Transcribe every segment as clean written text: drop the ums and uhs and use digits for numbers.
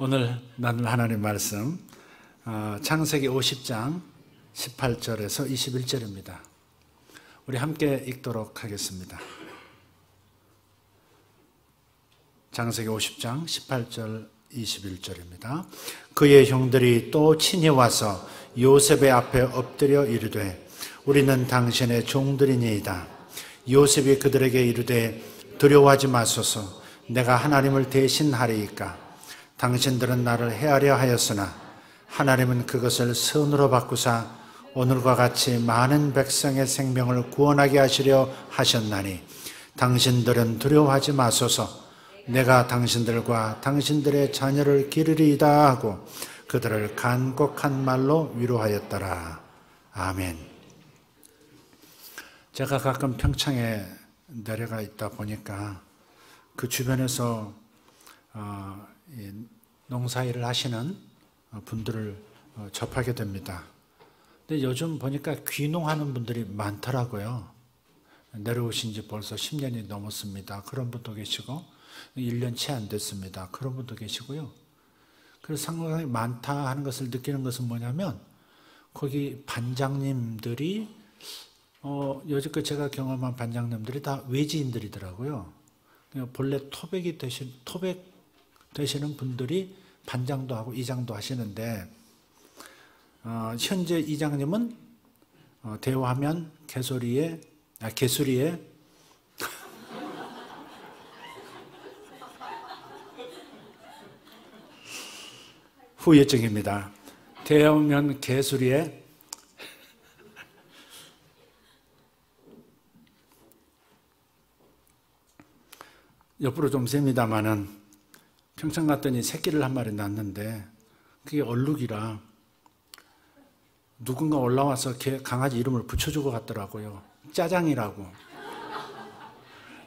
오늘 나눌 하나님 말씀 창세기 50장 18절에서 21절입니다. 우리 함께 읽도록 하겠습니다. 창세기 50장 18절 21절입니다. 그의 형들이 또 친히 와서 요셉의 앞에 엎드려 이르되 우리는 당신의 종들이니이다. 요셉이 그들에게 이르되 두려워하지 마소서. 내가 하나님을 대신하리이까. 당신들은 나를 해하려 하였으나 하나님은 그것을 선으로 바꾸사 오늘과 같이 많은 백성의 생명을 구원하게 하시려 하셨나니 당신들은 두려워하지 마소서. 내가 당신들과 당신들의 자녀를 기르리이다 하고 그들을 간곡한 말로 위로하였더라. 아멘. 제가 가끔 평창에 내려가 있다 보니까 그 주변에서 농사일을 하시는 분들을 접하게 됩니다. 근데 요즘 보니까 귀농하는 분들이 많더라고요. 내려오신 지 벌써 10년이 넘었습니다. 그런 분도 계시고 1년 채 안 됐습니다. 그런 분도 계시고요. 그래서 상당히 많다 하는 것을 느끼는 것은 뭐냐면 거기 반장님들이 여지껏 제가 경험한 반장님들이 다 외지인들이더라고요. 본래 토백 되시는 분들이 반장도 하고 이장도 하시는데 현재 이장님은 대화하면 개수리에 후유증입니다. 대화하면 개수리에 옆으로 좀 셉니다마는 평창 갔더니 새끼를 한 마리 낳았는데 그게 얼룩이라 누군가 올라와서 강아지 이름을 붙여주고 갔더라고요. 짜장이라고.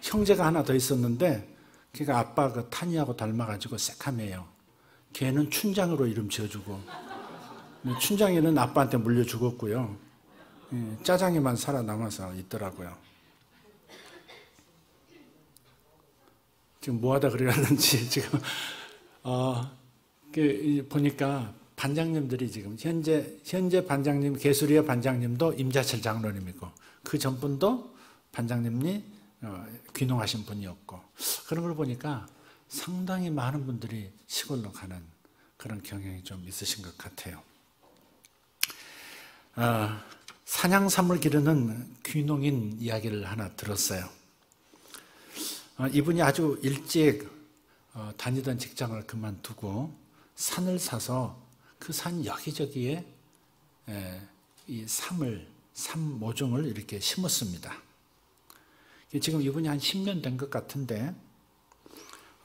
형제가 하나 더 있었는데 걔가 아빠 그 탄이하고 닮아가지고 새카매요. 걔는 춘장으로 이름 지어주고 춘장이는 아빠한테 물려 죽었고요. 짜장이만 살아남아서 있더라고요. 지금 뭐하다 그러는지 지금 보니까 반장님들이 지금 현재 반장님 개수리의 반장님도 임자철 장로님이고 그 전분도 반장님이 귀농하신 분이었고 그런 걸 보니까 상당히 많은 분들이 시골로 가는 그런 경향이 좀 있으신 것 같아요. 산양삼을 기르는 귀농인 이야기를 하나 들었어요. 이분이 아주 일찍 다니던 직장을 그만두고 산을 사서 그 산 여기저기에 이 삼 모종을 이렇게 심었습니다. 지금 이분이 한 10년 된 것 같은데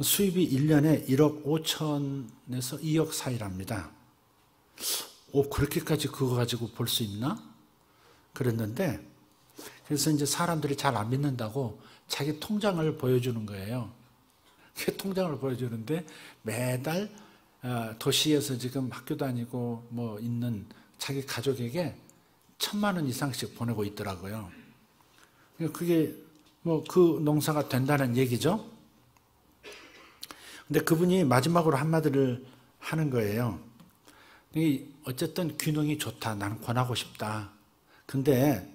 수입이 1년에 1억 5천에서 2억 사이랍니다. 그렇게까지 그거 가지고 볼 수 있나? 그랬는데 그래서 이제 사람들이 잘 안 믿는다고 자기 통장을 보여주는 거예요. 그 통장을 보여주는데 매달 도시에서 지금 학교 다니고 뭐 있는 자기 가족에게 1,000만 원 이상씩 보내고 있더라고요. 그게 뭐 그 농사가 된다는 얘기죠. 근데 그분이 마지막으로 한마디를 하는 거예요. 어쨌든 귀농이 좋다. 나는 권하고 싶다. 근데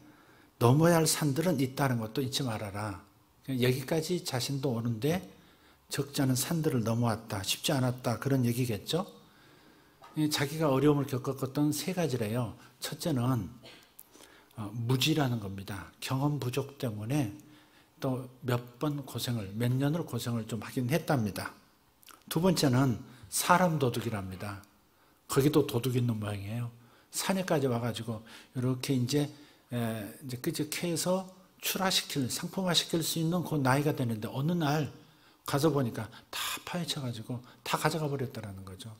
넘어야 할 산들은 있다는 것도 잊지 말아라. 여기까지 자신도 오는데 적지 않은 산들을 넘어왔다. 쉽지 않았다. 그런 얘기겠죠. 자기가 어려움을 겪었던 세 가지래요. 첫째는 무지라는 겁니다. 경험 부족 때문에 또 몇 년을 고생을 좀 하긴 했답니다. 두 번째는 사람 도둑이랍니다. 거기도 도둑 있는 모양이에요. 산에까지 와가지고 이렇게 이제 끄적해서 상품화시킬 수 있는 그 나이가 되는데 어느 날 가서 보니까 다 파헤쳐가지고 다 가져가 버렸다는 거죠.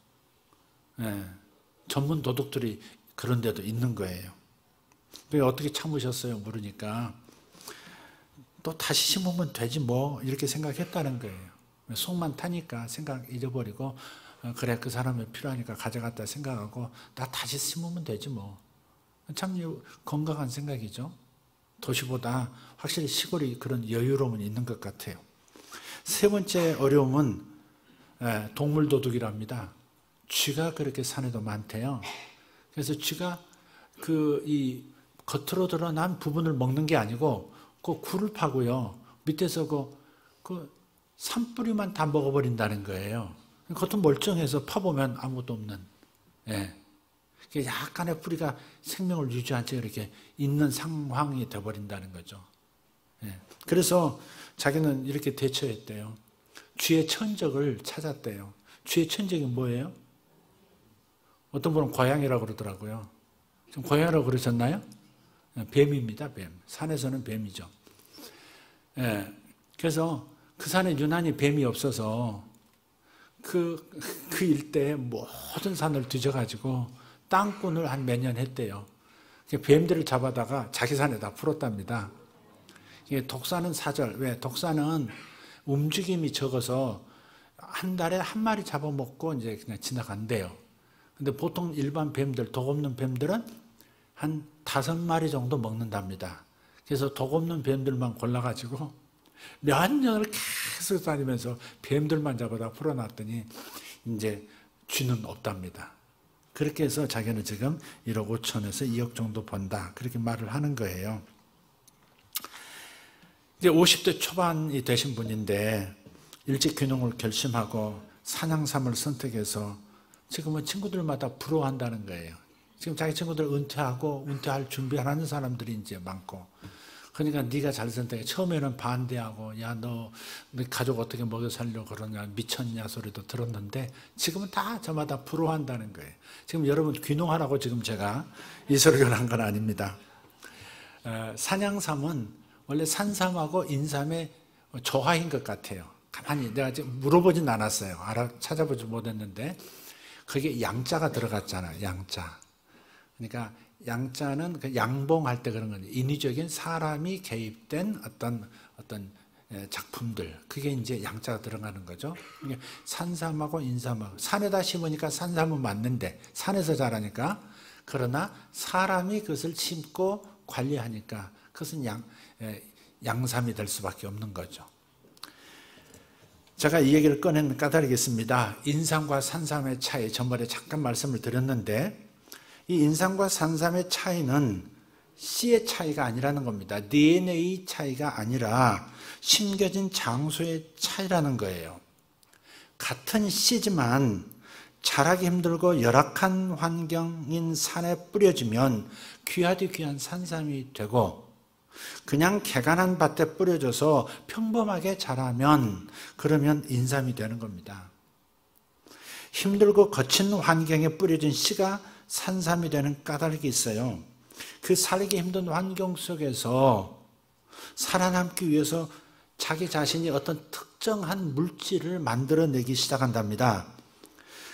전문 도둑들이 그런 데도 있는 거예요. 어떻게 참으셨어요? 물으니까 또 다시 심으면 되지 뭐 이렇게 생각했다는 거예요. 속만 타니까 생각 잊어버리고 그래 그 사람이 필요하니까 가져갔다 생각하고 나 다시 심으면 되지 뭐. 참 건강한 생각이죠. 도시보다 확실히 시골이 그런 여유로움은 있는 것 같아요. 세 번째 어려움은 동물 도둑이랍니다. 쥐가 그렇게 산에도 많대요. 그래서 쥐가 이 겉으로 드러난 부분을 먹는 게 아니고 그 굴을 파고요. 밑에서 그 산뿌리만 다 먹어버린다는 거예요. 겉은 멀쩡해서 파보면 아무것도 없는. 예. 약간의 뿌리가 생명을 유지한 채 이렇게 있는 상황이 되어버린다는 거죠. 예. 그래서 자기는 이렇게 대처했대요. 쥐의 천적을 찾았대요. 쥐의 천적이 뭐예요? 어떤 분은 고양이라고 그러더라고요. 지금 고양이라고 그러셨나요? 뱀입니다, 뱀. 산에서는 뱀이죠. 예. 그래서 그 산에 유난히 뱀이 없어서 그 일대에 모든 산을 뒤져가지고 땅꾼을 한 몇 년 했대요. 뱀들을 잡아다가 자기 산에다 풀었답니다. 독사는 사절. 왜? 독사는 움직임이 적어서 한 달에 한 마리 잡아먹고 이제 그냥 지나간대요. 근데 보통 일반 뱀들, 독 없는 뱀들은 한 5마리 정도 먹는답니다. 그래서 독 없는 뱀들만 골라가지고 몇 년을 계속 다니면서 뱀들만 잡아다 풀어놨더니 이제 쥐는 없답니다. 그렇게 해서 자기는 지금 1억 5천에서 2억 정도 번다. 그렇게 말을 하는 거예요. 이제 50대 초반이 되신 분인데 일찍 귀농을 결심하고 산양삼을 선택해서 지금은 친구들마다 부러워한다는 거예요. 지금 자기 친구들 은퇴하고 은퇴할 준비하는 사람들이 이제 많고, 그러니까 네가 잘 선택해. 처음에는 반대하고 야 너 가족 어떻게 먹여 살려고 그러냐 미쳤냐 소리도 들었는데 지금은 다 저마다 부러워한다는 거예요. 지금 여러분 귀농하라고 지금 제가 이 소리를 한 건 아닙니다. 산양삼은 원래 산삼하고 인삼의 조화인 것 같아요. 가만히 내가 지금 물어보진 않았어요. 찾아보지 못했는데 거기에 양자가 들어갔잖아요. 양자. 그러니까 양자는 그 양봉할 때 그런 거죠. 인위적인 사람이 개입된 어떤 작품들. 그게 이제 양자가 들어가는 거죠. 산삼하고 인삼하고. 산에다 심으니까 산삼은 맞는데, 산에서 자라니까. 그러나 사람이 그것을 심고 관리하니까 그것은 양삼이 될 수밖에 없는 거죠. 제가 이 얘기를 꺼내는 까닭이겠습니다. 인삼과 산삼의 차이, 전번에 잠깐 말씀을 드렸는데, 이 인삼과 산삼의 차이는 씨의 차이가 아니라는 겁니다. DNA 차이가 아니라 심겨진 장소의 차이라는 거예요. 같은 씨지만 자라기 힘들고 열악한 환경인 산에 뿌려지면 귀하디 귀한 산삼이 되고, 그냥 개간한 밭에 뿌려져서 평범하게 자라면 그러면 인삼이 되는 겁니다. 힘들고 거친 환경에 뿌려진 씨가 산삼이 되는 까닭이 있어요. 그 살기 힘든 환경 속에서 살아남기 위해서 자기 자신이 어떤 특정한 물질을 만들어내기 시작한답니다.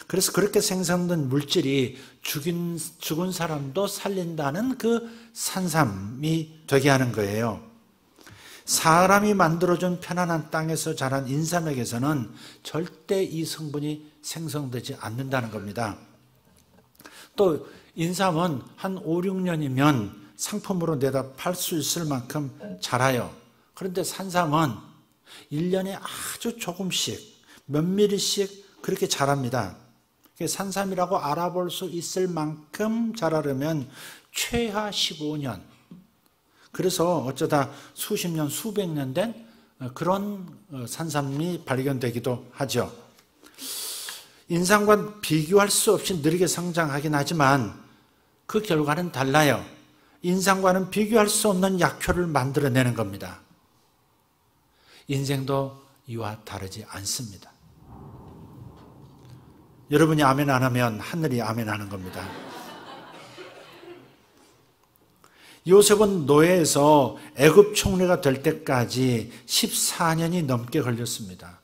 그래서 그렇게 생성된 물질이 죽은 사람도 살린다는 그 산삼이 되게 하는 거예요. 사람이 만들어준 편안한 땅에서 자란 인삼에게서는 절대 이 성분이 생성되지 않는다는 겁니다. 또 인삼은 한 5, 6년이면 상품으로 내다 팔 수 있을 만큼 자라요. 그런데 산삼은 1년에 아주 조금씩 몇 미리씩 그렇게 자랍니다. 산삼이라고 알아볼 수 있을 만큼 자라려면 최하 15년, 그래서 어쩌다 수십 년, 수백 년 된 그런 산삼이 발견되기도 하죠. 인삼과 비교할 수 없이 느리게 성장하긴 하지만 그 결과는 달라요. 인삼과는 비교할 수 없는 약효를 만들어내는 겁니다. 인생도 이와 다르지 않습니다. 여러분이 아멘 안 하면 하늘이 아멘 하는 겁니다. 요셉은 노예에서 애굽 총리가 될 때까지 14년이 넘게 걸렸습니다.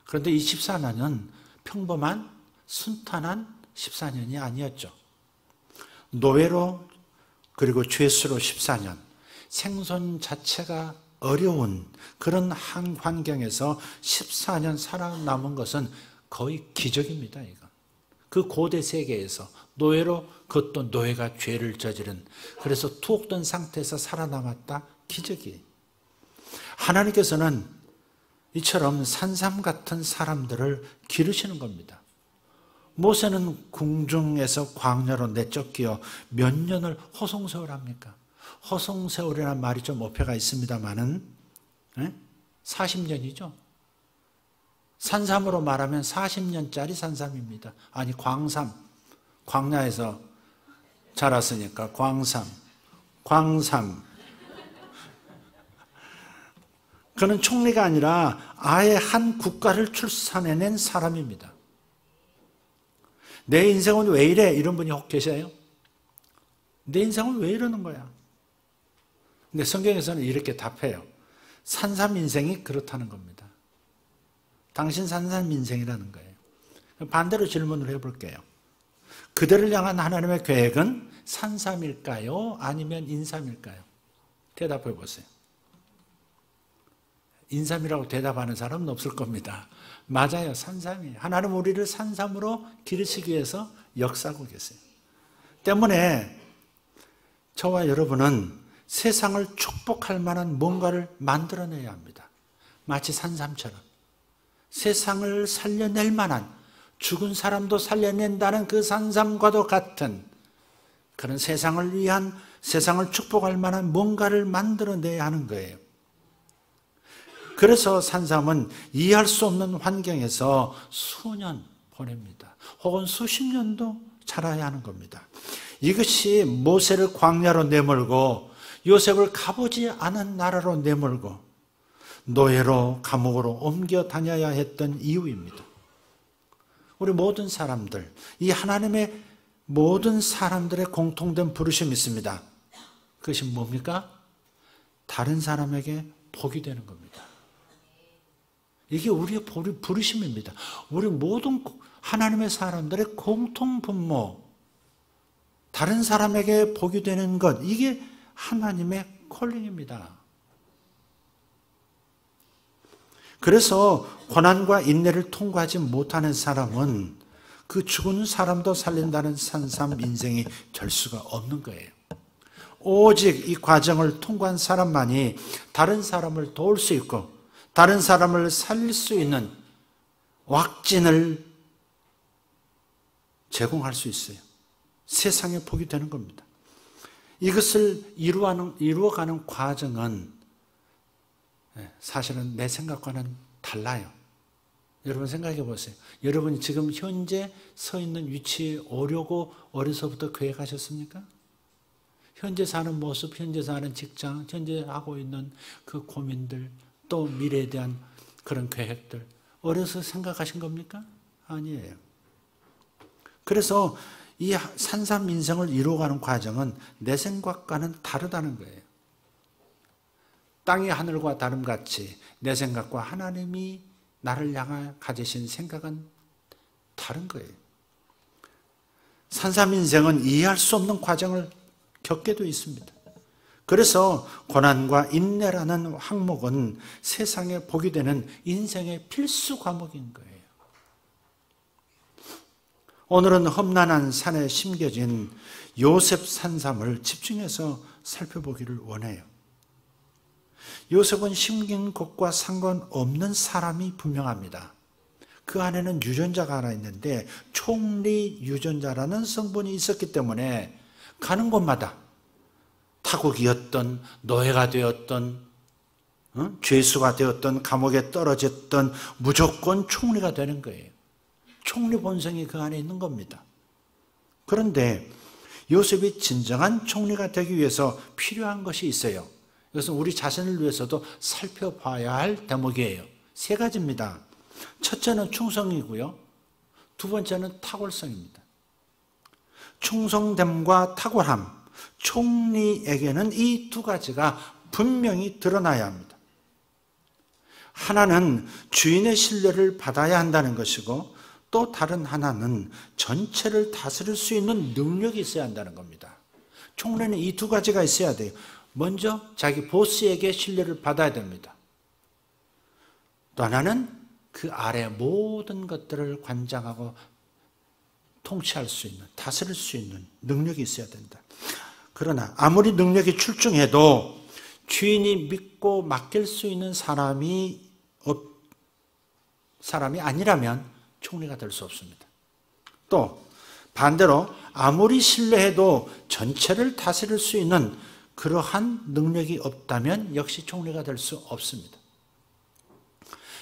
그런데 이 14년은 평범한 순탄한 14년이 아니었죠. 노예로 그리고 죄수로 14년, 생존 자체가 어려운 그런 한 환경에서 14년 살아남은 것은 거의 기적입니다. 이건. 그 고대 세계에서 노예로, 그것도 노예가 죄를 저지른, 그래서 투옥된 상태에서 살아남았다. 기적이에요. 하나님께서는 이처럼 산삼 같은 사람들을 기르시는 겁니다. 모세는 궁중에서 광야로 내쫓겨 몇 년을 허송세월합니까? 허송세월이라는 말이 좀 어폐가 있습니다만은 40년이죠. 산삼으로 말하면 40년짜리 산삼입니다. 아니 광삼, 광야에서 자랐으니까 광삼. 그는 총리가 아니라 아예 한 국가를 출산해낸 사람입니다. 내 인생은 왜 이래? 이런 분이 혹 계세요? 내 인생은 왜 이러는 거야? 근데 성경에서는 이렇게 답해요. 산삼 인생이 그렇다는 겁니다. 당신 산삼 인생이라는 거예요. 반대로 질문을 해볼게요. 그대를 향한 하나님의 계획은 산삼일까요? 아니면 인삼일까요? 대답해 보세요. 인삼이라고 대답하는 사람은 없을 겁니다. 맞아요. 산삼이에요. 하나님 우리를 산삼으로 기르시기 위해서 역사하고 계세요. 때문에 저와 여러분은 세상을 축복할 만한 뭔가를 만들어내야 합니다. 마치 산삼처럼. 세상을 살려낼 만한, 죽은 사람도 살려낸다는 그 산삼과도 같은 그런 세상을 위한, 세상을 축복할 만한 뭔가를 만들어내야 하는 거예요. 그래서 산삼은 이해할 수 없는 환경에서 수년 보냅니다. 혹은 수십 년도 자라야 하는 겁니다. 이것이 모세를 광야로 내몰고 요셉을 가보지 않은 나라로 내몰고 노예로 감옥으로 옮겨 다녀야 했던 이유입니다. 우리 모든 사람들, 이 하나님의 모든 사람들의 공통된 부르심이 있습니다. 그것이 뭡니까? 다른 사람에게 복이 되는 겁니다. 이게 우리의 부르심입니다. 우리 모든 하나님의 사람들의 공통 분모, 다른 사람에게 복이 되는 것, 이게 하나님의 콜링입니다. 그래서 고난과 인내를 통과하지 못하는 사람은 그 죽은 사람도 살린다는 산삼 인생이 될 수가 없는 거예요. 오직 이 과정을 통과한 사람만이 다른 사람을 도울 수 있고 다른 사람을 살릴 수 있는 왁진을 제공할 수 있어요. 세상에 복이 되는 겁니다. 이것을 이루어가는 과정은 사실은 내 생각과는 달라요. 여러분 생각해 보세요. 여러분이 지금 현재 서 있는 위치에 오려고 어려서부터 계획하셨습니까? 현재 사는 모습, 현재 사는 직장, 현재 하고 있는 그 고민들, 또 미래에 대한 그런 계획들, 어려서 생각하신 겁니까? 아니에요. 그래서 이 산삼 인생을 이루어가는 과정은 내 생각과는 다르다는 거예요. 땅이 하늘과 다름같이 내 생각과 하나님이 나를 향해 가지신 생각은 다른 거예요. 산삼 인생은 이해할 수 없는 과정을 겪게 되어 있습니다. 그래서 고난과 인내라는 항목은 세상에 복이 되는 인생의 필수 과목인 거예요. 오늘은 험난한 산에 심겨진 요셉 산삼을 집중해서 살펴보기를 원해요. 요셉은 심긴 곳과 상관없는 사람이 분명합니다. 그 안에는 유전자가 하나 있는데 총리 유전자라는 성분이 있었기 때문에 가는 곳마다 타국이었던, 노예가 되었던, 죄수가 되었던, 감옥에 떨어졌던 무조건 총리가 되는 거예요. 총리 본성이 그 안에 있는 겁니다. 그런데 요셉이 진정한 총리가 되기 위해서 필요한 것이 있어요. 이것은 우리 자신을 위해서도 살펴봐야 할 대목이에요. 세 가지입니다. 첫째는 충성이고요. 두 번째는 탁월성입니다. 충성됨과 탁월함, 총리에게는 이 두 가지가 분명히 드러나야 합니다. 하나는 주인의 신뢰를 받아야 한다는 것이고 또 다른 하나는 전체를 다스릴 수 있는 능력이 있어야 한다는 겁니다. 총리는 이 두 가지가 있어야 돼요. 먼저 자기 보스에게 신뢰를 받아야 됩니다. 또 하나는 그 아래 모든 것들을 관장하고 통치할 수 있는, 다스릴 수 있는 능력이 있어야 된다. 그러나 아무리 능력이 출중해도 주인이 믿고 맡길 수 있는 사람이 아니라면 총리가 될 수 없습니다. 또 반대로 아무리 신뢰해도 전체를 다스릴 수 있는 그러한 능력이 없다면 역시 총리가 될 수 없습니다.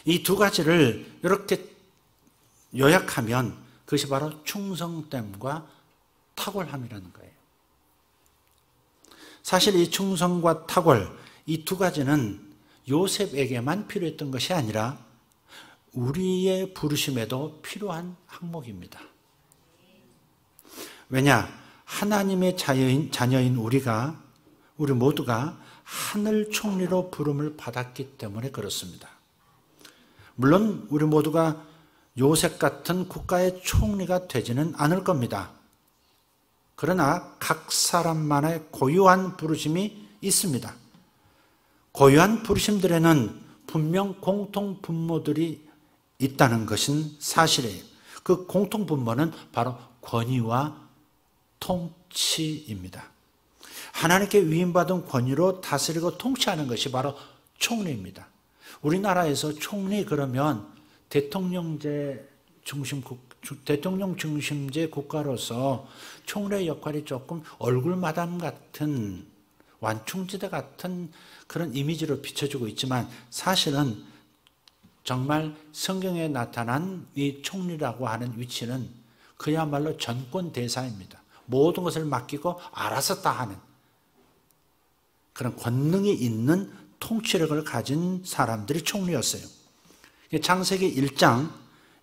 이 두 가지를 이렇게 요약하면 그것이 바로 충성됨과 탁월함이라는 거예요. 사실 이 충성과 탁월, 이 두 가지는 요셉에게만 필요했던 것이 아니라 우리의 부르심에도 필요한 항목입니다. 왜냐? 하나님의 자녀인 우리 모두가 하늘 총리로 부름을 받았기 때문에 그렇습니다. 물론 우리 모두가 요셉 같은 국가의 총리가 되지는 않을 겁니다. 그러나 각 사람만의 고유한 부르심이 있습니다. 고유한 부르심들에는 분명 공통 분모들이 있다는 것은 사실이에요. 그 공통 분모는 바로 권위와 통치입니다. 하나님께 위임받은 권위로 다스리고 통치하는 것이 바로 총리입니다. 우리나라에서 총리 그러면 대통령 중심제 국가로서 총리의 역할이 조금 얼굴마담 같은 완충지대 같은 그런 이미지로 비춰지고 있지만 사실은 정말 성경에 나타난 이 총리라고 하는 위치는 그야말로 전권 대사입니다. 모든 것을 맡기고 알아서 다 하는 그런 권능이 있는 통치력을 가진 사람들이 총리였어요. 창세기 1장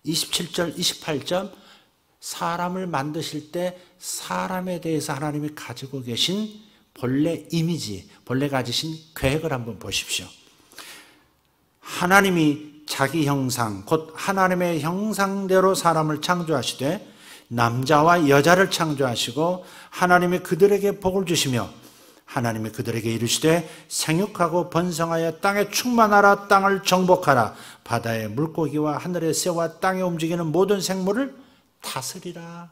27절, 28절 사람을 만드실 때 사람에 대해서 하나님이 가지고 계신 본래 이미지, 본래 가지신 계획을 한번 보십시오. 하나님이 자기 형상, 곧 하나님의 형상대로 사람을 창조하시되 남자와 여자를 창조하시고 하나님이 그들에게 복을 주시며 하나님이 그들에게 이르시되 생육하고 번성하여 땅에 충만하라, 땅을 정복하라, 바다의 물고기와 하늘의 새와 땅에 움직이는 모든 생물을 다스리라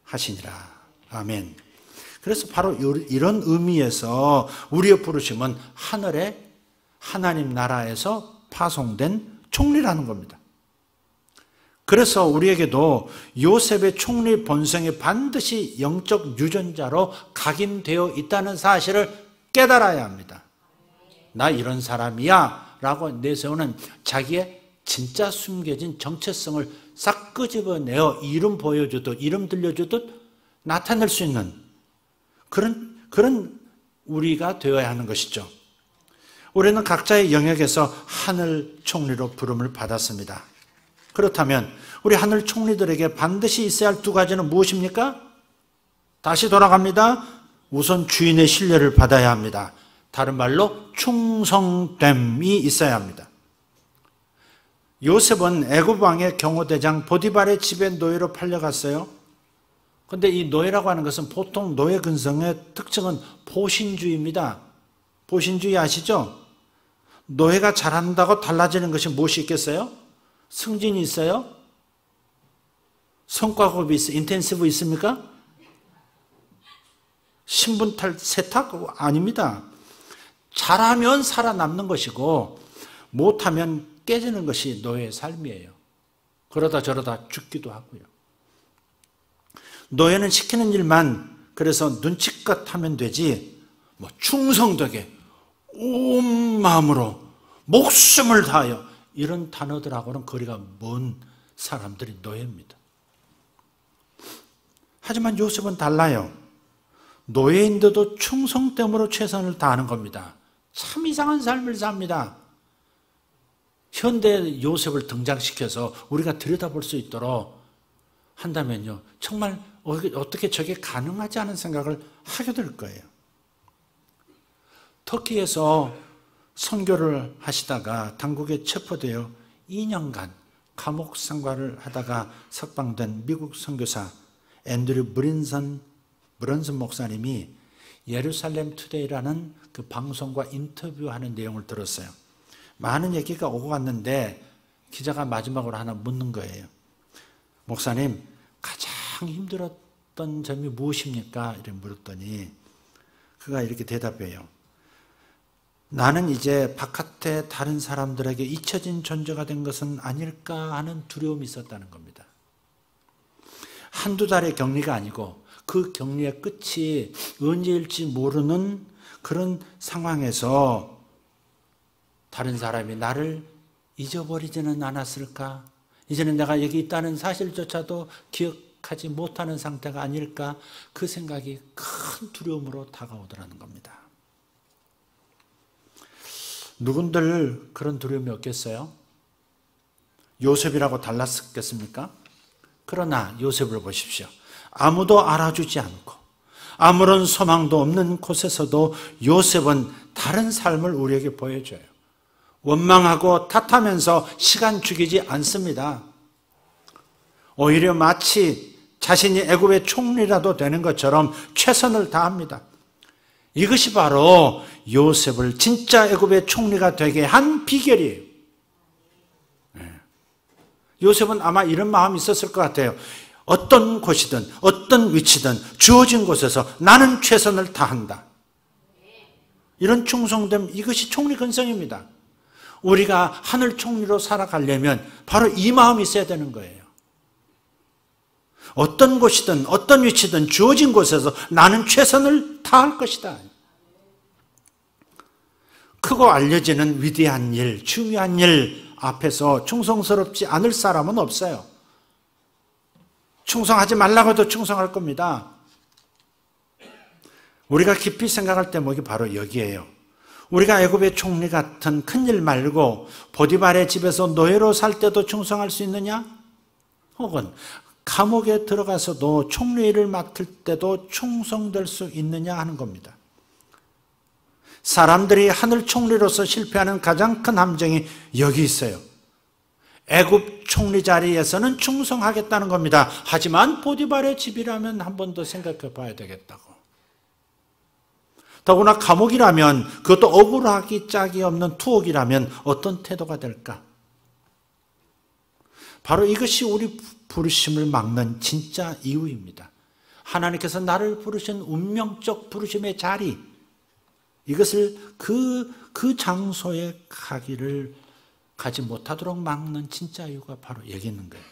하시니라. 아멘. 그래서 바로 이런 의미에서 우리의 부르심은 하늘의 하나님 나라에서 파송된 총리라는 겁니다. 그래서 우리에게도 요셉의 총리 본성이 반드시 영적 유전자로 각인되어 있다는 사실을 깨달아야 합니다. 나 이런 사람이야 라고 내세우는 자기의 진짜 숨겨진 정체성을 싹 끄집어내어 이름 보여주듯 이름 들려주듯 나타낼 수 있는 그런 우리가 되어야 하는 것이죠. 우리는 각자의 영역에서 하늘 총리로 부름을 받았습니다. 그렇다면 우리 하늘 총리들에게 반드시 있어야 할 두 가지는 무엇입니까? 다시 돌아갑니다. 우선 주인의 신뢰를 받아야 합니다. 다른 말로 충성됨이 있어야 합니다. 요셉은 애굽 왕의 경호대장 보디발의 집에 노예로 팔려갔어요. 그런데 이 노예라고 하는 것은 보통 노예 근성의 특징은 보신주의입니다. 보신주의 아시죠? 노예가 잘한다고 달라지는 것이 무엇이 있겠어요? 승진이 있어요? 성과급이 있어요? 인텐시브 있습니까? 신분탈 세탁? 아닙니다. 잘하면 살아남는 것이고 못하면 깨지는 것이 노예의 삶이에요. 그러다 저러다 죽기도 하고요. 노예는 시키는 일만 그래서 눈치껏 하면 되지 충성되게 온 마음으로 목숨을 다하여 이런 단어들하고는 거리가 먼 사람들이 노예입니다. 하지만 요셉은 달라요. 노예인데도 충성됨으로 최선을 다하는 겁니다. 참 이상한 삶을 삽니다. 현대 요셉을 등장시켜서 우리가 들여다볼 수 있도록 한다면요, 정말 어떻게 저게 가능하지 않은 생각을 하게 될 거예요. 터키에서 선교를 하시다가 당국에 체포되어 2년간 감옥 생활을 하다가 석방된 미국 선교사 앤드류 브런슨 목사님이 예루살렘 투데이라는 그 방송과 인터뷰하는 내용을 들었어요. 많은 얘기가 오고 갔는데 기자가 마지막으로 하나 묻는 거예요. 목사님, 가장 힘들었던 점이 무엇입니까? 이렇게 물었더니 그가 이렇게 대답해요. 나는 이제 바깥에 다른 사람들에게 잊혀진 존재가 된 것은 아닐까 하는 두려움이 있었다는 겁니다. 한두 달의 격리가 아니고 그 격리의 끝이 언제일지 모르는 그런 상황에서 다른 사람이 나를 잊어버리지는 않았을까? 이제는 내가 여기 있다는 사실조차도 기억하지 못하는 상태가 아닐까? 그 생각이 큰 두려움으로 다가오더라는 겁니다. 누군들 그런 두려움이 없겠어요? 요셉이라고 달랐겠습니까? 그러나 요셉을 보십시오. 아무도 알아주지 않고 아무런 소망도 없는 곳에서도 요셉은 다른 삶을 우리에게 보여줘요. 원망하고 탓하면서 시간 죽이지 않습니다. 오히려 마치 자신이 애굽의 총리라도 되는 것처럼 최선을 다합니다. 이것이 바로 요셉을 진짜 애굽의 총리가 되게 한 비결이에요. 요셉은 아마 이런 마음이 있었을 것 같아요. 어떤 곳이든 어떤 위치든 주어진 곳에서 나는 최선을 다한다. 이런 충성됨, 이것이 총리 근성입니다. 우리가 하늘 총리로 살아가려면 바로 이 마음이 있어야 되는 거예요. 어떤 곳이든 어떤 위치든 주어진 곳에서 나는 최선을 다할 것이다. 크고 알려지는 위대한 일, 중요한 일 앞에서 충성스럽지 않을 사람은 없어요. 충성하지 말라고 해도 충성할 겁니다. 우리가 깊이 생각할 대목이 바로 여기에요. 우리가 애굽의 총리 같은 큰일 말고 보디발의 집에서 노예로 살 때도 충성할 수 있느냐? 혹은 감옥에 들어가서도 총리 일을 맡을 때도 충성될 수 있느냐 하는 겁니다. 사람들이 하늘 총리로서 실패하는 가장 큰 함정이 여기 있어요. 애굽 총리 자리에서는 충성하겠다는 겁니다. 하지만 보디발의 집이라면 한 번 더 생각해 봐야 되겠다고. 더구나 감옥이라면, 그것도 억울하기 짝이 없는 투옥이라면 어떤 태도가 될까? 바로 이것이 우리 부르심을 막는 진짜 이유입니다. 하나님께서 나를 부르신 운명적 부르심의 자리, 이것을 그 장소에 가지 못하도록 막는 진짜 이유가 바로 여기 있는 거예요.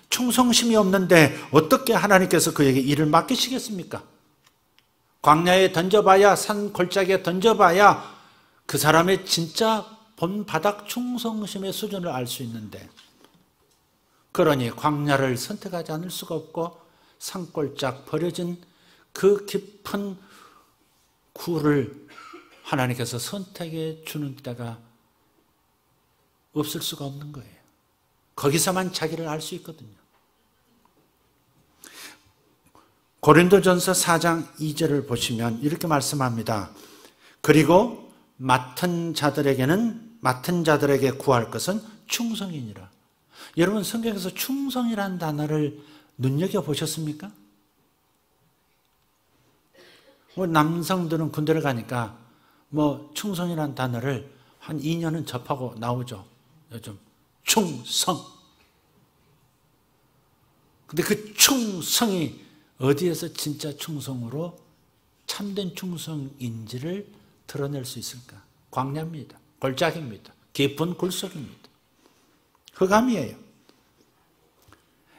충성심이 없는데 어떻게 하나님께서 그에게 일을 맡기시겠습니까? 광야에 던져봐야, 산 골짜기에 던져봐야 그 사람의 진짜 본바닥 충성심의 수준을 알 수 있는데, 그러니 광야를 선택하지 않을 수가 없고 산골짝 버려진 그 깊은 굴을 하나님께서 선택해 주는 때가 없을 수가 없는 거예요. 거기서만 자기를 알 수 있거든요. 고린도전서 4장 2절을 보시면 이렇게 말씀합니다. 그리고 맡은 자들에게 구할 것은 충성이니라. 여러분, 성경에서 충성이라는 단어를 눈여겨보셨습니까? 남성들은 군대를 가니까 충성이라는 단어를 한 2년은 접하고 나오죠. 요즘 충성. 근데 그 충성이 어디에서 진짜 충성으로 참된 충성인지를 드러낼 수 있을까? 광야입니다. 골짜기입니다. 깊은 굴속입니다. 흑암이에요.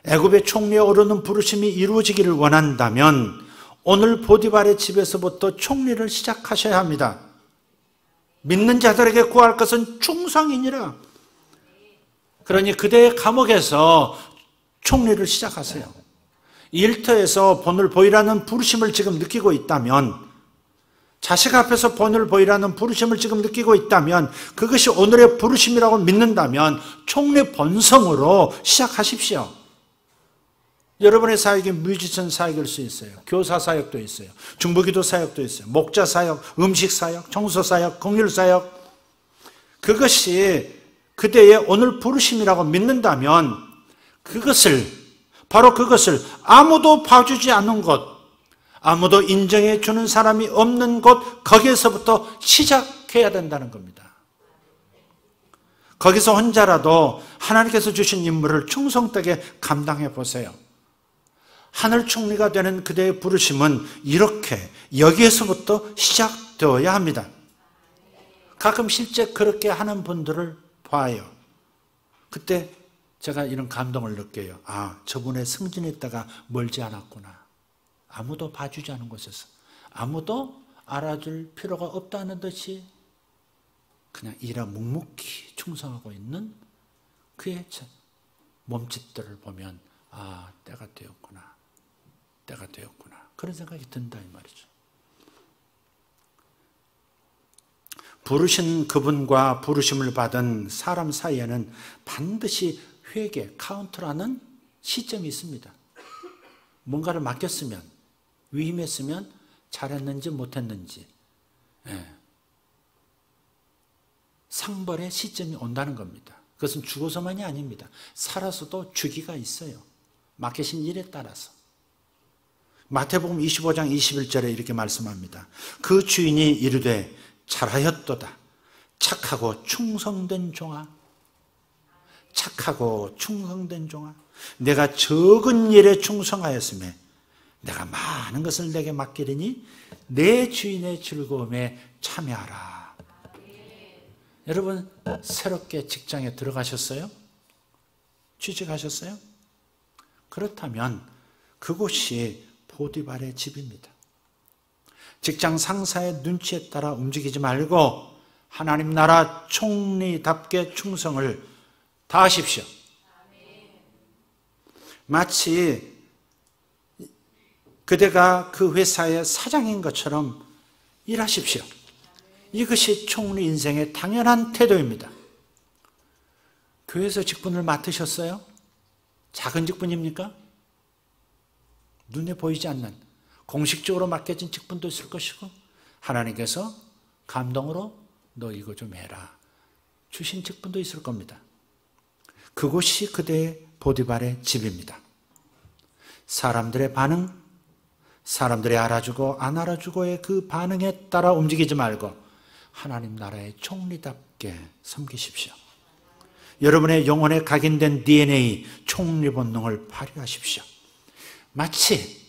애굽의 총리에 오르는 부르심이 이루어지기를 원한다면 오늘 보디발의 집에서부터 총리를 시작하셔야 합니다. 믿는 자들에게 구할 것은 충성이니라. 그러니 그대의 감옥에서 총리를 시작하세요. 일터에서 본을 보이라는 부르심을 지금 느끼고 있다면, 자식 앞에서 본을 보이라는 부르심을 지금 느끼고 있다면, 그것이 오늘의 부르심이라고 믿는다면 총리 본성으로 시작하십시오. 여러분의 사역이 뮤지션 사역일 수 있어요. 교사 사역도 있어요. 중보기도 사역도 있어요. 목자 사역, 음식 사역, 청소 사역, 긍휼 사역. 그것이 그대의 오늘 부르심이라고 믿는다면 바로 그것을 아무도 봐주지 않는 곳, 아무도 인정해 주는 사람이 없는 곳, 거기에서부터 시작해야 된다는 겁니다. 거기서 혼자라도 하나님께서 주신 임무를 충성되게 감당해 보세요. 하늘 총리가 되는 그대의 부르심은 이렇게 여기에서부터 시작되어야 합니다. 가끔 실제 그렇게 하는 분들을 봐요. 그때 제가 이런 감동을 느껴요. 아, 저분의 승진했다가 멀지 않았구나. 아무도 봐주지 않은 곳에서, 아무도 알아줄 필요가 없다는 듯이 그냥 일에 묵묵히 충성하고 있는 그의 몸짓들을 보면 아, 때가 되었구나. 때가 되었구나. 그런 생각이 든다 이 말이죠. 부르신 그분과 부르심을 받은 사람 사이에는 반드시 회개, 카운트라는 시점이 있습니다. 뭔가를 맡겼으면, 위임했으면 잘했는지 못했는지 상벌의 시점이 온다는 겁니다. 그것은 죽어서만이 아닙니다. 살아서도 주기가 있어요. 맡기신 일에 따라서. 마태복음 25장 21절에 이렇게 말씀합니다. 그 주인이 이르되 잘하였도다. 착하고 충성된 종아. 착하고 충성된 종아. 내가 적은 일에 충성하였으며 내가 많은 것을 내게 맡기리니 내 주인의 즐거움에 참여하라. 여러분 새롭게 직장에 들어가셨어요? 취직하셨어요? 그렇다면 그곳이 보디발의 집입니다. 직장 상사의 눈치에 따라 움직이지 말고 하나님 나라 총리답게 충성을 다하십시오. 마치 그대가 그 회사의 사장인 것처럼 일하십시오. 이것이 총리 인생의 당연한 태도입니다. 교회에서 직분을 맡으셨어요? 작은 직분입니까? 눈에 보이지 않는 공식적으로 맡겨진 직분도 있을 것이고 하나님께서 감동으로 너 이거 좀 해라 주신 직분도 있을 겁니다. 그곳이 그대의 보디발의 집입니다. 사람들의 반응, 사람들이 알아주고 안 알아주고의 그 반응에 따라 움직이지 말고 하나님 나라의 총리답게 섬기십시오. 여러분의 영혼에 각인된 DNA, 총리 본능을 발휘하십시오. 마치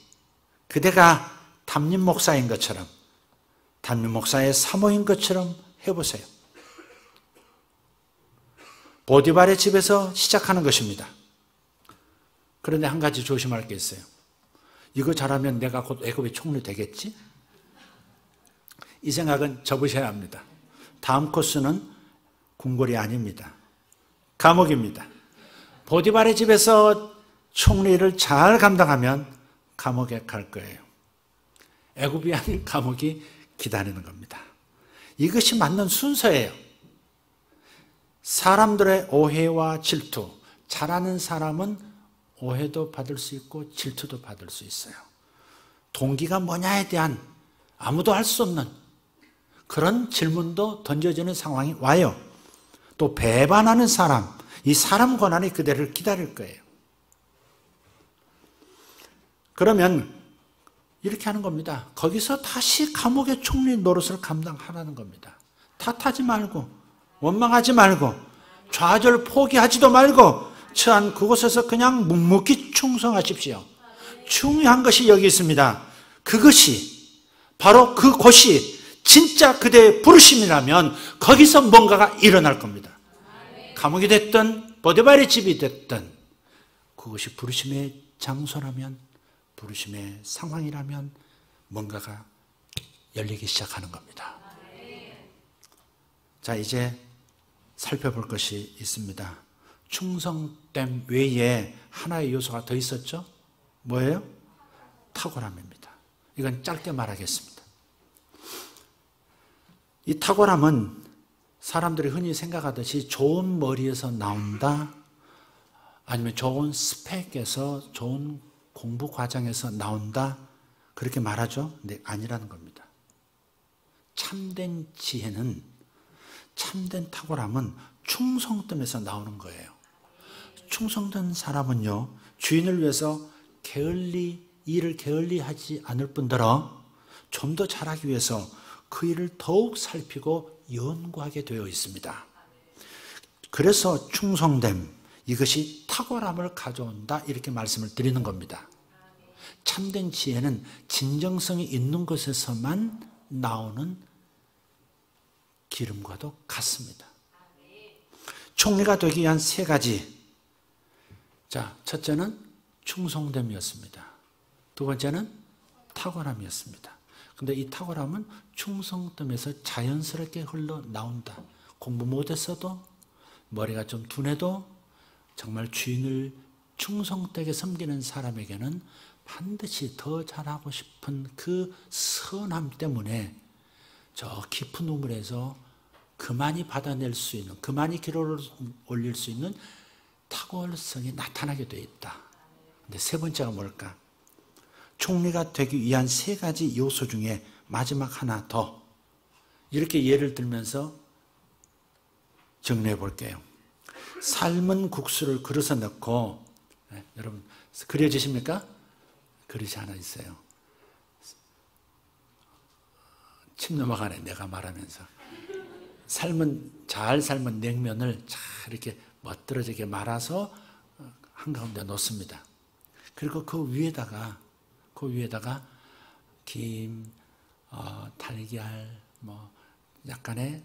그대가 담임 목사인 것처럼, 담임 목사의 사모인 것처럼 해보세요. 보디발의 집에서 시작하는 것입니다. 그런데 한 가지 조심할 게 있어요. 이거 잘하면 내가 곧 애굽의 총리 되겠지? 이 생각은 접으셔야 합니다. 다음 코스는 궁궐이 아닙니다. 감옥입니다. 보디발의 집에서 총리를 잘 감당하면 감옥에 갈 거예요. 애굽이 아닌 감옥이 기다리는 겁니다. 이것이 맞는 순서예요. 사람들의 오해와 질투, 잘하는 사람은 오해도 받을 수 있고 질투도 받을 수 있어요. 동기가 뭐냐에 대한 아무도 할 수 없는 그런 질문도 던져지는 상황이 와요. 또 배반하는 사람, 이 사람 권한이 그대를 기다릴 거예요. 그러면 이렇게 하는 겁니다. 거기서 다시 감옥의 총리 노릇을 감당하라는 겁니다. 탓하지 말고 원망하지 말고 좌절 포기하지도 말고 처한 그곳에서 그냥 묵묵히 충성하십시오. 중요한 것이 여기 있습니다. 그것이 바로 그곳이 진짜 그대의 부르심이라면 거기서 뭔가가 일어날 겁니다. 감옥이 됐든 보디발의 집이 됐든 그것이 부르심의 장소라면, 부르심의 상황이라면 뭔가가 열리기 시작하는 겁니다. 자, 이제 살펴볼 것이 있습니다. 충성됨 외에 하나의 요소가 더 있었죠? 뭐예요? 탁월함입니다. 이건 짧게 말하겠습니다. 이 탁월함은 사람들이 흔히 생각하듯이 좋은 머리에서 나온다, 아니면 좋은 스펙에서, 좋은 공부 과정에서 나온다, 그렇게 말하죠? 근데 아니라는 겁니다. 참된 지혜는, 참된 탁월함은 충성됨에서 나오는 거예요. 충성된 사람은요, 주인을 위해서 일을 게을리 하지 않을 뿐더러 좀 더 잘하기 위해서 그 일을 더욱 살피고 연구하게 되어 있습니다. 그래서 충성됨, 이것이 탁월함을 가져온다, 이렇게 말씀을 드리는 겁니다. 참된 지혜는 진정성이 있는 곳에서만 나오는 기름과도 같습니다. 총리가 되기 위한 세 가지, 자, 첫째는 충성됨이었습니다. 두 번째는 탁월함이었습니다. 근데 이 탁월함은 충성됨에서 자연스럽게 흘러나온다. 공부 못했어도, 머리가 좀 둔해도 정말 주인을 충성되게 섬기는 사람에게는 반드시 더 잘하고 싶은 그 선함 때문에 저 깊은 우물에서 그만이 받아낼 수 있는, 그만이 기록을 올릴 수 있는 탁월성이 나타나게 되어 있다. 근데 세 번째가 뭘까? 총리가 되기 위한 세 가지 요소 중에 마지막 하나 더. 이렇게 예를 들면서 정리해 볼게요. 삶은 국수를 그릇에 넣고, 네, 여러분 그려지십니까? 그릇이 하나 있어요. 침 넘어가네, 내가 말하면서. 잘 삶은 냉면을 잘 이렇게 멋들어지게 말아서 한가운데 놓습니다. 그리고 그 위에다가 김, 달걀, 뭐 약간의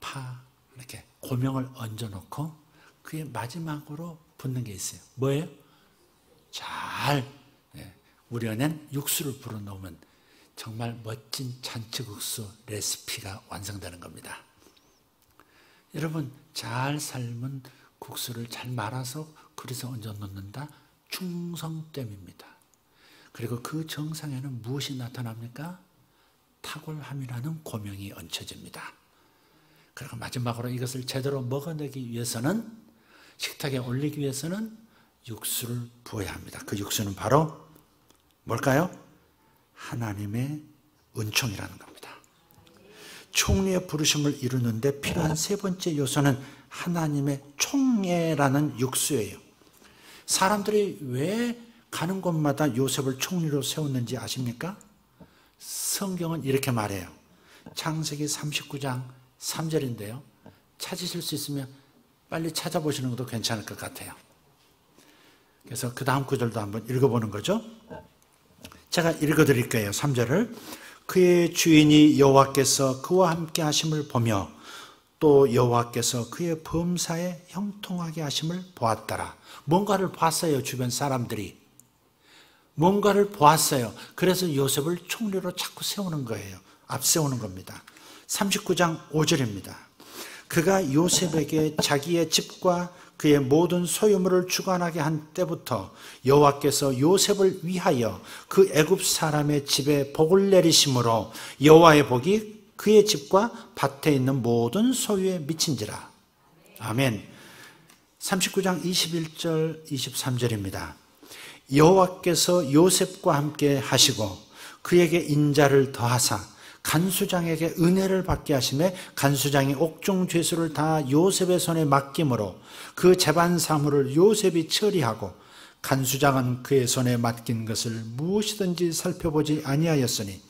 파 이렇게 고명을 얹어놓고 그의 마지막으로 붓는 게 있어요. 뭐예요? 잘 우려낸 육수를 불어넣으면 정말 멋진 잔치국수 레시피가 완성되는 겁니다. 여러분, 잘 삶은 국수를 잘 말아서 그릇에 얹어 놓는다. 충성됨입니다. 그리고 그 정상에는 무엇이 나타납니까? 탁월함이라는 고명이 얹혀집니다. 그리고 마지막으로 이것을 제대로 먹어내기 위해서는, 식탁에 올리기 위해서는 육수를 부어야 합니다. 그 육수는 바로 뭘까요? 하나님의 은총이라는 겁니다. 총리의 부르심을 이루는데 필요한 세 번째 요소는 하나님의 총애라는 육수예요. 사람들이 왜 가는 곳마다 요셉을 총리로 세웠는지 아십니까? 성경은 이렇게 말해요. 창세기 39장 3절인데요. 찾으실 수 있으면 빨리 찾아보시는 것도 괜찮을 것 같아요. 그래서 그 다음 구절도 한번 읽어보는 거죠. 제가 읽어드릴게요. 3절을. 그의 주인이 여호와께서 그와 함께 하심을 보며 또 여호와께서 그의 범사에 형통하게 하심을 보았더라. 뭔가를 봤어요. 주변 사람들이. 뭔가를 보았어요. 그래서 요셉을 총리로 자꾸 세우는 거예요. 앞세우는 겁니다. 39장 5절입니다. 그가 요셉에게 자기의 집과 그의 모든 소유물을 주관하게 한 때부터 여호와께서 요셉을 위하여 그 애굽 사람의 집에 복을 내리심으로 여호와의 복이 그의 집과 밭에 있는 모든 소유에 미친지라. 아멘. 39장 21절 23절입니다. 여호와께서 요셉과 함께 하시고 그에게 인자를 더하사 간수장에게 은혜를 받게 하심에 간수장이 옥중 죄수를 다 요셉의 손에 맡김으로 그 재반 사물을 요셉이 처리하고 간수장은 그의 손에 맡긴 것을 무엇이든지 살펴보지 아니하였으니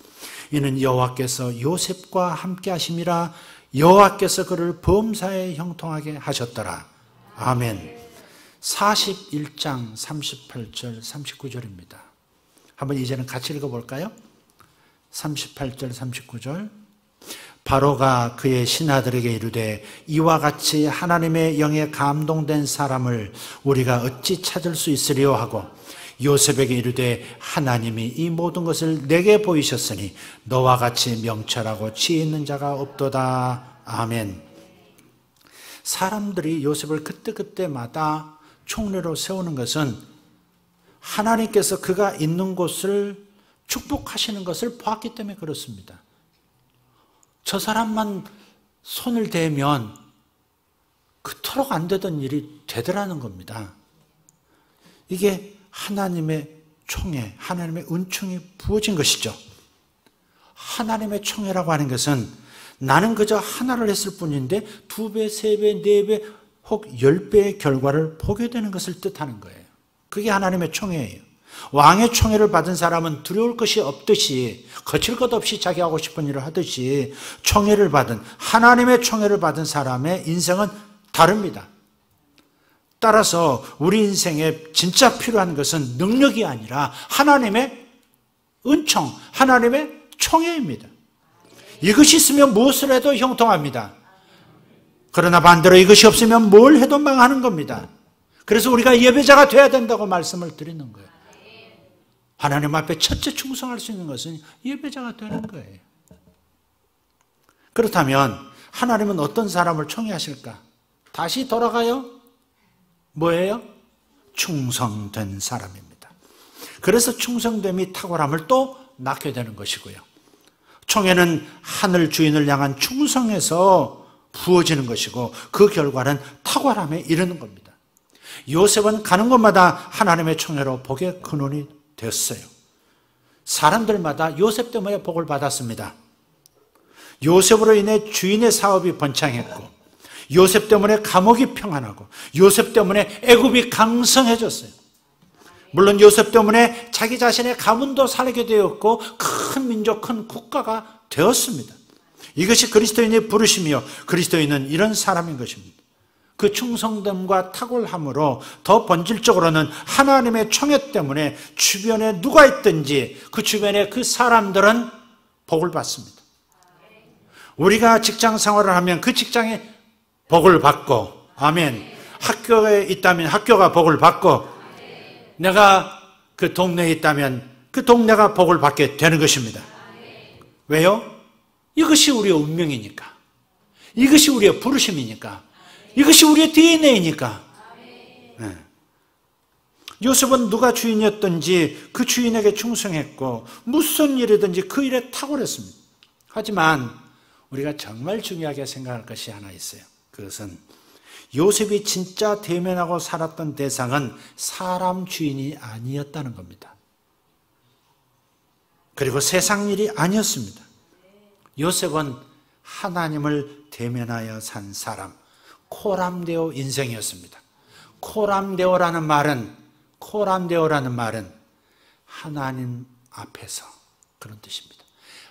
이는 여호와께서 요셉과 함께 하심이라. 여호와께서 그를 범사에 형통하게 하셨더라. 아멘. 41장 38절 39절입니다. 한번 이제는 같이 읽어볼까요? 38절 39절. 바로가 그의 신하들에게 이르되 이와 같이 하나님의 영에 감동된 사람을 우리가 어찌 찾을 수 있으리요 하고 요셉에게 이르되 하나님이 이 모든 것을 내게 보이셨으니 너와 같이 명철하고 지혜 있는 자가 없도다. 아멘. 사람들이 요셉을 그때그때마다 총리로 세우는 것은 하나님께서 그가 있는 곳을 축복하시는 것을 보았기 때문에 그렇습니다. 저 사람만 손을 대면 그토록 안 되던 일이 되더라는 겁니다. 이게 하나님의 총애, 하나님의 은총이 부어진 것이죠. 하나님의 총애라고 하는 것은 나는 그저 하나를 했을 뿐인데 2배, 3배, 4배 혹 10배의 결과를 보게 되는 것을 뜻하는 거예요. 그게 하나님의 총애예요. 왕의 총애를 받은 사람은 두려울 것이 없듯이 거칠 것 없이 자기 하고 싶은 일을 하듯이 총애를 받은 하나님의 총애를 받은 사람의 인생은 다릅니다. 따라서 우리 인생에 진짜 필요한 것은 능력이 아니라 하나님의 은총, 하나님의 총애입니다. 이것이 있으면 무엇을 해도 형통합니다. 그러나 반대로 이것이 없으면 뭘 해도 망하는 겁니다. 그래서 우리가 예배자가 돼야 된다고 말씀을 드리는 거예요. 하나님 앞에 첫째 충성할 수 있는 것은 예배자가 되는 거예요. 그렇다면 하나님은 어떤 사람을 총애하실까? 다시 돌아가요? 뭐예요? 충성된 사람입니다. 그래서 충성됨이 탁월함을 또 낳게 되는 것이고요. 총애는 하늘 주인을 향한 충성에서 부어지는 것이고 그 결과는 탁월함에 이르는 겁니다. 요셉은 가는 곳마다 하나님의 총애로 복의 근원이 되었어요. 사람들마다 요셉 때문에 복을 받았습니다. 요셉으로 인해 주인의 사업이 번창했고, 요셉 때문에 감옥이 평안하고, 요셉 때문에 애굽이 강성해졌어요. 물론 요셉 때문에 자기 자신의 가문도 살게 되었고 큰 민족, 큰 국가가 되었습니다. 이것이 그리스도인의 부르심이요, 그리스도인은 이런 사람인 것입니다. 그 충성됨과 탁월함으로 더 본질적으로는 하나님의 총애 때문에 주변에 누가 있든지 그 주변에 그 사람들은 복을 받습니다. 우리가 직장 생활을 하면 그 직장에 복을 받고, 아멘. 학교에 있다면 학교가 복을 받고, 내가 그 동네에 있다면 그 동네가 복을 받게 되는 것입니다. 왜요? 이것이 우리의 운명이니까, 이것이 우리의 부르심이니까, 이것이 우리의 DNA니까. 네. 요셉은 누가 주인이었든지 그 주인에게 충성했고 무슨 일이든지 그 일에 탁월했습니다. 하지만 우리가 정말 중요하게 생각할 것이 하나 있어요. 그것은 요셉이 진짜 대면하고 살았던 대상은 사람 주인이 아니었다는 겁니다. 그리고 세상 일이 아니었습니다. 요셉은 하나님을 대면하여 산 사람, 코람데오 인생이었습니다. 코람데오라는 말은 하나님 앞에서, 그런 뜻입니다.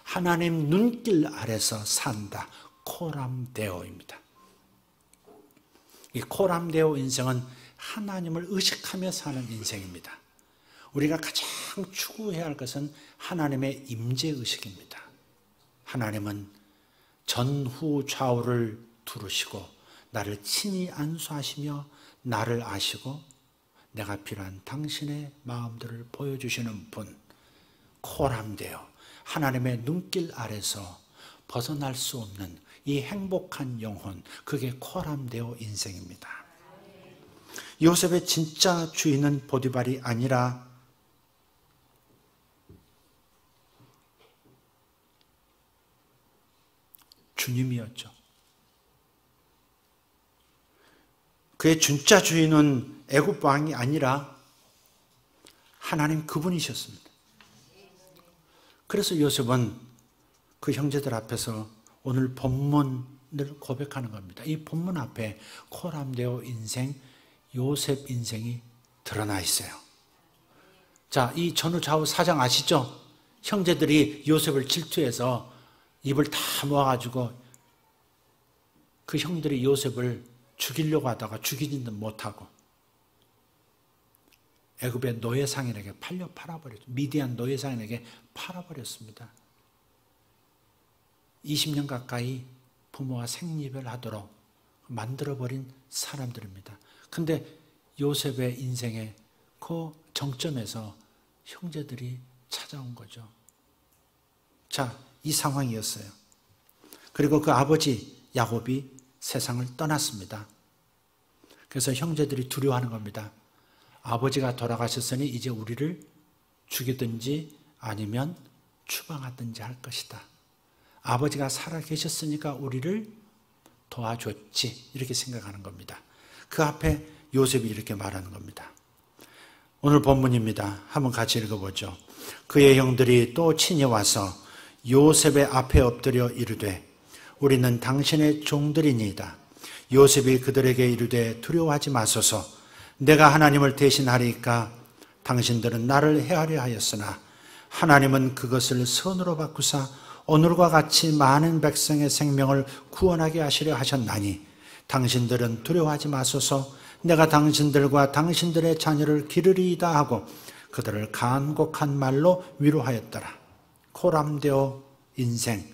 하나님 눈길 아래서 산다. 코람데오입니다. 이 코람데오 인생은 하나님을 의식하며 사는 인생입니다. 우리가 가장 추구해야 할 것은 하나님의 임재의식입니다. 하나님은 전후 좌우를 두루시고 나를 친히 안수하시며 나를 아시고 내가 필요한 당신의 마음들을 보여주시는 분, 코람데오, 하나님의 눈길 아래서 벗어날 수 없는 이 행복한 영혼, 그게 코람데오 인생입니다. 요셉의 진짜 주인은 보디발이 아니라 주님이었죠. 그의 진짜 주인은 애굽 왕이 아니라 하나님 그분이셨습니다. 그래서 요셉은 그 형제들 앞에서 오늘 본문을 고백하는 겁니다. 이 본문 앞에 코람데오 인생, 요셉 인생이 드러나 있어요. 자, 이 전후 좌우 사장 아시죠? 형제들이 요셉을 질투해서 입을 다 모아가지고 그 형들이 요셉을 죽이려고 하다가 죽이지는 못하고 애굽의 노예상인에게 팔아버렸죠. 미디안 노예상인에게 팔아버렸습니다. 20년 가까이 부모와 생이별하도록 만들어버린 사람들입니다. 근데 요셉의 인생의 그 정점에서 형제들이 찾아온 거죠. 자, 이 상황이었어요. 그리고 그 아버지 야곱이 세상을 떠났습니다. 그래서 형제들이 두려워하는 겁니다. 아버지가 돌아가셨으니 이제 우리를 죽이든지 아니면 추방하든지 할 것이다. 아버지가 살아계셨으니까 우리를 도와줬지, 이렇게 생각하는 겁니다. 그 앞에 요셉이 이렇게 말하는 겁니다. 오늘 본문입니다. 한번 같이 읽어보죠. 그의 형들이 또 친히 와서 요셉의 앞에 엎드려 이르되 우리는 당신의 종들이니이다. 요셉이 그들에게 이르되 두려워하지 마소서. 내가 하나님을 대신하리이까 당신들은 나를 해하려 하였으나 하나님은 그것을 선으로 바꾸사 오늘과 같이 많은 백성의 생명을 구원하게 하시려 하셨나니 당신들은 두려워하지 마소서. 내가 당신들과 당신들의 자녀를 기르리이다 하고 그들을 간곡한 말로 위로하였더라. 코람데오 인생,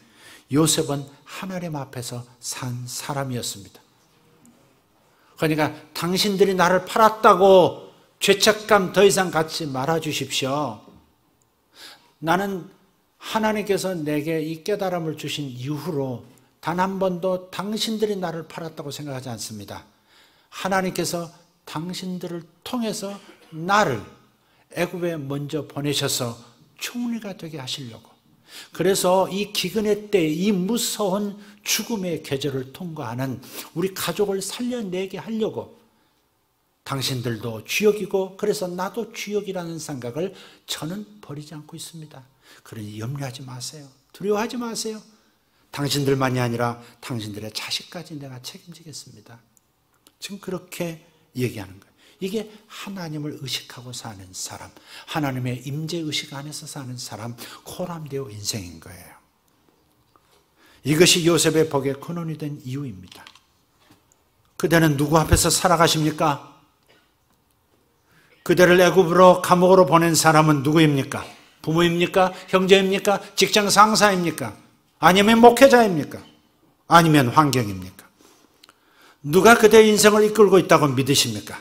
요셉은 하나님 앞에서 산 사람이었습니다. 그러니까 당신들이 나를 팔았다고 죄책감 더 이상 갖지 말아 주십시오. 나는 하나님께서 내게 이 깨달음을 주신 이후로 단 한 번도 당신들이 나를 팔았다고 생각하지 않습니다. 하나님께서 당신들을 통해서 나를 애굽에 먼저 보내셔서 총리가 되게 하시려고, 그래서 이 기근의 때 이 무서운 죽음의 계절을 통과하는 우리 가족을 살려내게 하려고 당신들도 쥐역이고 그래서 나도 쥐역이라는 생각을 저는 버리지 않고 있습니다. 그러니 염려하지 마세요. 두려워하지 마세요. 당신들만이 아니라 당신들의 자식까지 내가 책임지겠습니다. 지금 그렇게 얘기하는 거예요. 이게 하나님을 의식하고 사는 사람, 하나님의 임재의식 안에서 사는 사람, 코람데오 인생인 거예요. 이것이 요셉의 복의 근원이 된 이유입니다. 그대는 누구 앞에서 살아가십니까? 그대를 애굽으로 감옥으로 보낸 사람은 누구입니까? 부모입니까? 형제입니까? 직장 상사입니까? 아니면 목회자입니까? 아니면 환경입니까? 누가 그대의 인생을 이끌고 있다고 믿으십니까?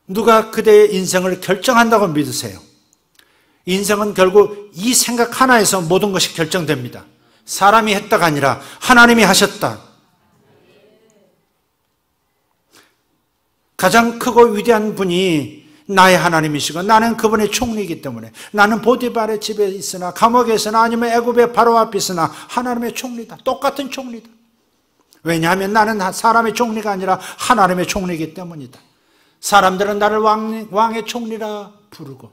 누가 그대의 인생을 결정한다고 믿으세요? 인생은 결국 이 생각 하나에서 모든 것이 결정됩니다. 사람이 했다가 아니라 하나님이 하셨다. 가장 크고 위대한 분이 나의 하나님이시고 나는 그분의 총리이기 때문에, 나는 보디발의 집에 있으나 감옥에 있으나 아니면 애굽의 바로 앞에 있으나 하나님의 총리다. 똑같은 총리다. 왜냐하면 나는 사람의 총리가 아니라 하나님의 총리이기 때문이다. 사람들은 나를 왕의 총리라 부르고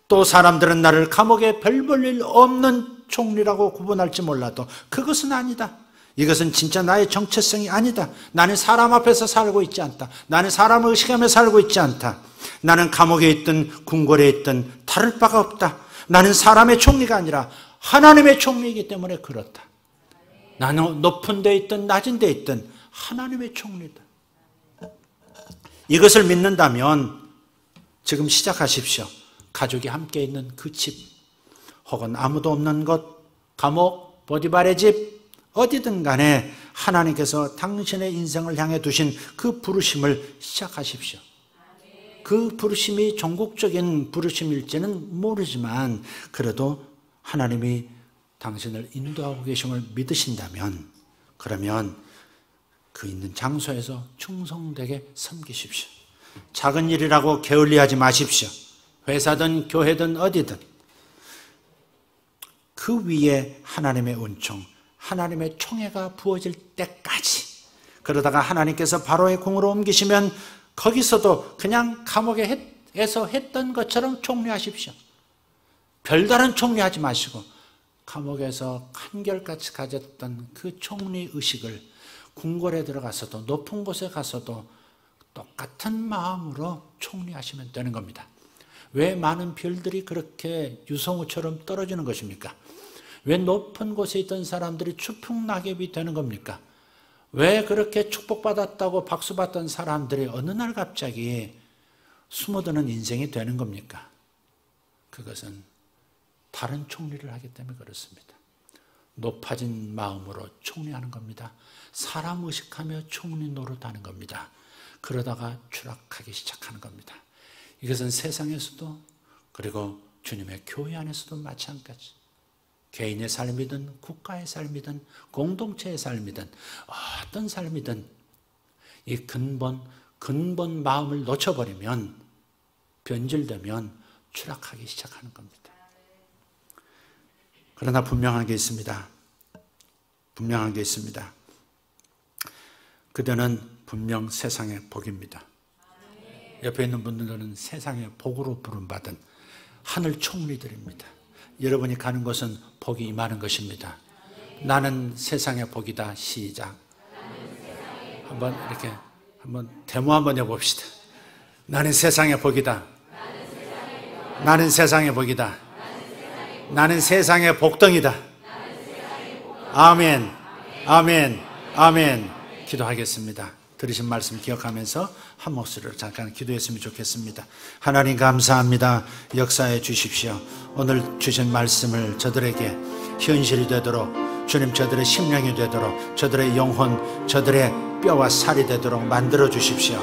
또 사람들은 나를 감옥에 별 볼 일 없는 총리라고 구분할지 몰라도 그것은 아니다. 이것은 진짜 나의 정체성이 아니다. 나는 사람 앞에서 살고 있지 않다. 나는 사람을 의식하며 살고 있지 않다. 나는 감옥에 있든 궁궐에 있든 다를 바가 없다. 나는 사람의 총리가 아니라 하나님의 총리이기 때문에 그렇다. 나는 높은 데 있든 낮은 데 있든 하나님의 총리다. 이것을 믿는다면 지금 시작하십시오. 가족이 함께 있는 그 집, 혹은 아무도 없는 곳, 감옥, 보디발의 집, 어디든 간에 하나님께서 당신의 인생을 향해 두신 그 부르심을 시작하십시오. 그 부르심이 전국적인 부르심일지는 모르지만 그래도 하나님이 당신을 인도하고 계심을 믿으신다면, 그러면 그 있는 장소에서 충성되게 섬기십시오. 작은 일이라고 게을리하지 마십시오. 회사든 교회든 어디든 그 위에 하나님의 은총, 하나님의 총애가 부어질 때까지, 그러다가 하나님께서 바로의 궁으로 옮기시면 거기서도 그냥 감옥에서 했던 것처럼 총리하십시오. 별다른 총리하지 마시고 감옥에서 한결같이 가졌던 그 총리 의식을 궁궐에 들어가서도 높은 곳에 가서도 똑같은 마음으로 총리하시면 되는 겁니다. 왜 많은 별들이 그렇게 유성우처럼 떨어지는 것입니까? 왜 높은 곳에 있던 사람들이 추풍낙엽이 되는 겁니까? 왜 그렇게 축복받았다고 박수받던 사람들이 어느 날 갑자기 숨어드는 인생이 되는 겁니까? 그것은 다른 총리를 하기 때문에 그렇습니다. 높아진 마음으로 총리하는 겁니다. 사람 의식하며 총리 노릇하는 겁니다. 그러다가 추락하기 시작하는 겁니다. 이것은 세상에서도, 그리고 주님의 교회 안에서도 마찬가지. 개인의 삶이든 국가의 삶이든 공동체의 삶이든 어떤 삶이든 이 근본 마음을 놓쳐버리면, 변질되면 추락하기 시작하는 겁니다. 그러나 분명한 게 있습니다. 분명한 게 있습니다. 그대는 분명 세상의 복입니다. 옆에 있는 분들은 세상의 복으로 부름받은 하늘 총리들입니다. 여러분이 가는 곳은 복이 임하는 것입니다. 나는 세상의 복이다. 시작. 한번 이렇게 한번 데모 한번 해봅시다. 나는 세상의 복이다. 나는 세상의 복이다. 나는 세상의 복덩이다. 아멘, 아멘, 아멘. 기도하겠습니다. 들으신 말씀 기억하면서 한 목소리로 잠깐 기도했으면 좋겠습니다. 하나님 감사합니다. 역사해 주십시오. 오늘 주신 말씀을 저들에게 현실이 되도록, 주님 저들의 심령이 되도록, 저들의 영혼, 저들의 뼈와 살이 되도록 만들어 주십시오.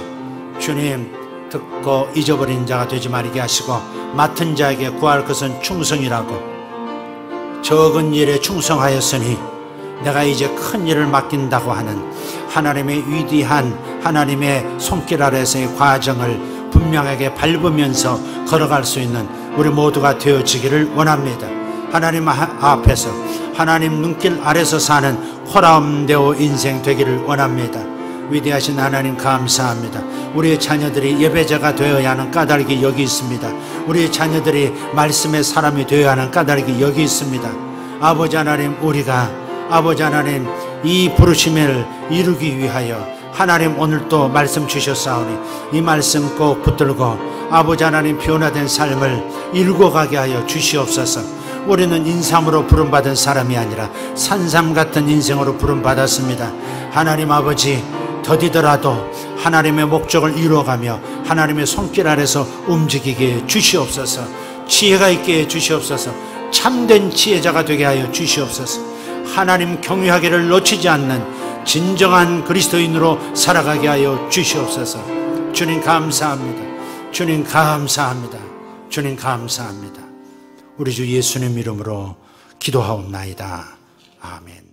주님, 듣고 잊어버린 자가 되지 말게 하시고 맡은 자에게 구할 것은 충성이라고, 적은 일에 충성하였으니 내가 이제 큰 일을 맡긴다고 하는 하나님의 위대한 하나님의 손길 아래서의 과정을 분명하게 밟으면서 걸어갈 수 있는 우리 모두가 되어지기를 원합니다. 하나님 앞에서, 하나님 눈길 아래서 사는 호람되어 인생 되기를 원합니다. 위대하신 하나님 감사합니다. 우리의 자녀들이 예배자가 되어야 하는 까닭이 여기 있습니다. 우리의 자녀들이 말씀의 사람이 되어야 하는 까닭이 여기 있습니다. 아버지 하나님, 우리가 아버지 하나님 이 부르심을 이루기 위하여 하나님 오늘 또 말씀 주셨사오니 이 말씀 꼭 붙들고 아버지 하나님 변화된 삶을 이루어가게 하여 주시옵소서. 우리는 인삼으로 부름받은 사람이 아니라 산삼 같은 인생으로 부름받았습니다. 하나님 아버지, 더디더라도 하나님의 목적을 이루어가며 하나님의 손길 아래서 움직이게 주시옵소서. 지혜가 있게 해 주시옵소서. 참된 지혜자가 되게 하여 주시옵소서. 하나님 경외하기를 놓치지 않는 진정한 그리스도인으로 살아가게 하여 주시옵소서. 주님 감사합니다. 주님 감사합니다. 주님 감사합니다. 우리 주 예수님 이름으로 기도하옵나이다. 아멘.